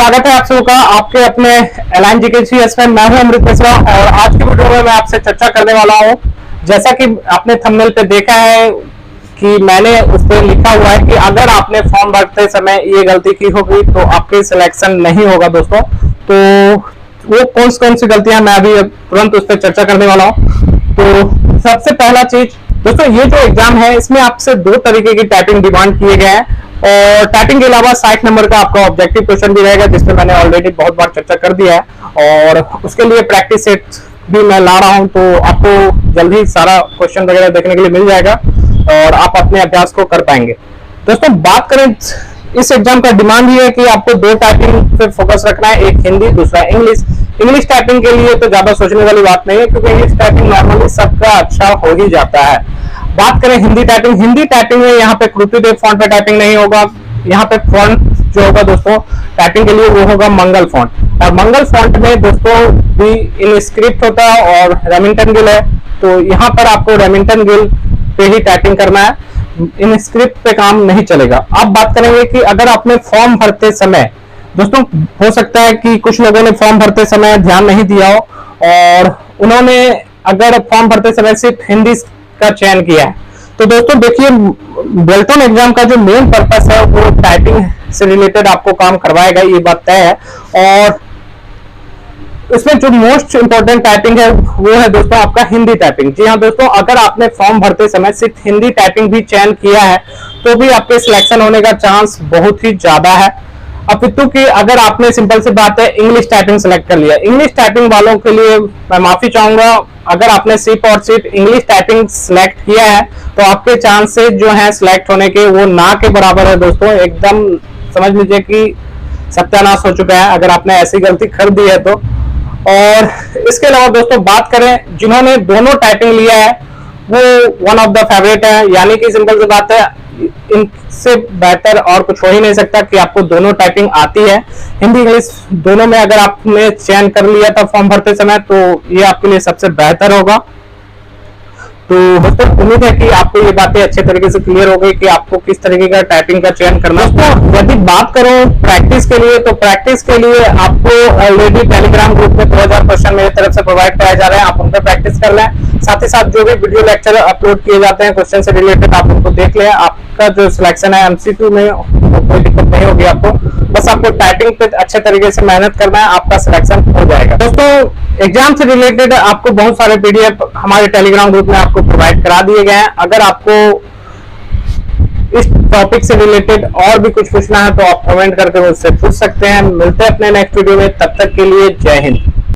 स्वागत है आप सबों का आपके अपने एलाइन जीकेसीएस में। मैं हूं अमृत मिश्रा और आज की वीडियो में मैं आपसे चर्चा करने वाला हूं। जैसा कि आपने थंबनेल पे देखा है कि मैंने उस पर लिखा हुआ है कि अगर आपने फॉर्म भरते समय ये गलती की होगी तो आपकी सिलेक्शन नहीं होगा दोस्तों। तो वो कौन सी गलतियां मैं अभी तुरंत उस पर चर्चा करने वाला हूँ। तो सबसे पहला चीज दोस्तों, ये जो एग्जाम है इसमें आपसे दो तरीके की टाइपिंग डिमांड किए गए हैं और टाइपिंग के अलावा 60 नंबर का आपका ऑब्जेक्टिव क्वेश्चन भी रहेगा, जिसमें मैंने ऑलरेडी बहुत बार चर्चा कर दिया है और उसके लिए प्रैक्टिस सेट भी मैं ला रहा हूं। तो आपको जल्दी सारा क्वेश्चन वगैरह देखने के लिए मिल जाएगा और आप अपने अभ्यास को कर पाएंगे। दोस्तों बात करें इस एग्जाम का डिमांड ये है कि आपको दो टाइपिंग पे फोकस रखना है, एक हिंदी दूसरा इंग्लिश। इंग्लिश टाइपिंग के लिए तो ज्यादा सोचने वाली बात नहीं है क्योंकि इंग्लिश टाइपिंग नॉर्मली सबका अच्छा हो ही जाता है। बात करें हिंदी टाइपिंग में यहाँ पे कृतिदेव फॉन्ट पे टाइपिंग नहीं होगा। यहाँ पे फॉन्ट जो होगा दोस्तों टाइपिंग के लिए वो होगा मंगल फॉन्ट, और मंगल फॉन्ट में दोस्तों भी इन स्क्रिप्ट होता है और रेमिंगटन गिल है। तो यहाँ पर आपको रेमिंगटन गिल पे ही टाइपिंग करना है, इन स्क्रिप्ट पे काम नहीं चलेगा। अब बात करेंगे कि अगर आपने फॉर्म भरते समय दोस्तों, हो सकता है कि कुछ लोगों ने फॉर्म भरते समय ध्यान नहीं दिया हो और उन्होंने अगर फॉर्म भरते समय सिर्फ हिंदी का चयन किया है। तो दोस्तों देखिए, बेल्टन एग्जाम का जो मेन पर्पस है वो टाइपिंग से रिलेटेड आपको काम करवाएगा, ये बात तय है। और इसमें जो मोस्ट इंपॉर्टेंट टाइपिंग है वो है दोस्तों आपका हिंदी टाइपिंग। जी हाँ दोस्तों, अगर आपने फॉर्म भरते समय सिर्फ हिंदी टाइपिंग भी चयन किया है तो भी आपके सिलेक्शन होने का चांस बहुत ही ज्यादा है। अपितु कि अगर आपने सिंपल सी बात है इंग्लिश टाइपिंग सेलेक्ट कर लिया, इंग्लिश टाइपिंग वालों के लिए मैं माफी चाहूंगा। अगर आपने सिर्फ और सिर्फ इंग्लिश टाइपिंग सेलेक्ट किया है तो आपके चांसेस जो हैं सिलेक्ट होने के वो ना के बराबर है दोस्तों। एकदम समझ लीजिए कि सत्यानाश हो चुका है अगर आपने ऐसी गलती कर दी है तो। और इसके अलावा दोस्तों बात करें जिन्होंने दोनों टाइपिंग लिया है वो वन ऑफ द फेवरेट है, यानी कि सिंपल सी बात है इनसे बेहतर और कुछ हो ही नहीं सकता कि आपको दोनों टाइपिंग आती है। हिंदी इंग्लिश दोनों में अगर आपने चयन कर लिया था फॉर्म भरते समय तो ये आपके लिए सबसे बेहतर होगा। तो दोस्तों उम्मीद है कि आपको ये बातें अच्छे तरीके से क्लियर हो गई कि आपको किस तरीके का टाइपिंग का चयन करना है। दोस्तों यदि बात करूं प्रैक्टिस के लिए तो प्रैक्टिस के लिए आपको ऑलरेडी टेलीग्राम ग्रुप में 2000 क्वेश्चन मेरी तरफ से प्रोवाइड कराए जा रहे हैं, आप उन पर प्रैक्टिस कर लें। साथ ही साथ जो भी वीडियो लेक्चर अपलोड किए जाते हैं क्वेश्चन से रिलेटेड आप उनको देख लें। आपका जो सिलेक्शन है एमसीक्यू में कोई दिक्कत नहीं होगी आपको, बस आपको टाइपिंग पे अच्छे तरीके से मेहनत करना है, आपका सिलेक्शन हो जाएगा। दोस्तों एग्जाम से रिलेटेड आपको बहुत सारे पीडीएफ हमारे टेलीग्राम ग्रुप में आपको प्रोवाइड करा दिए गए हैं। अगर आपको इस टॉपिक से रिलेटेड और भी कुछ पूछना है तो आप कमेंट करके मुझसे पूछ सकते हैं। मिलते हैं अपने नेक्स्ट वीडियो में, तब तक के लिए जय हिंद।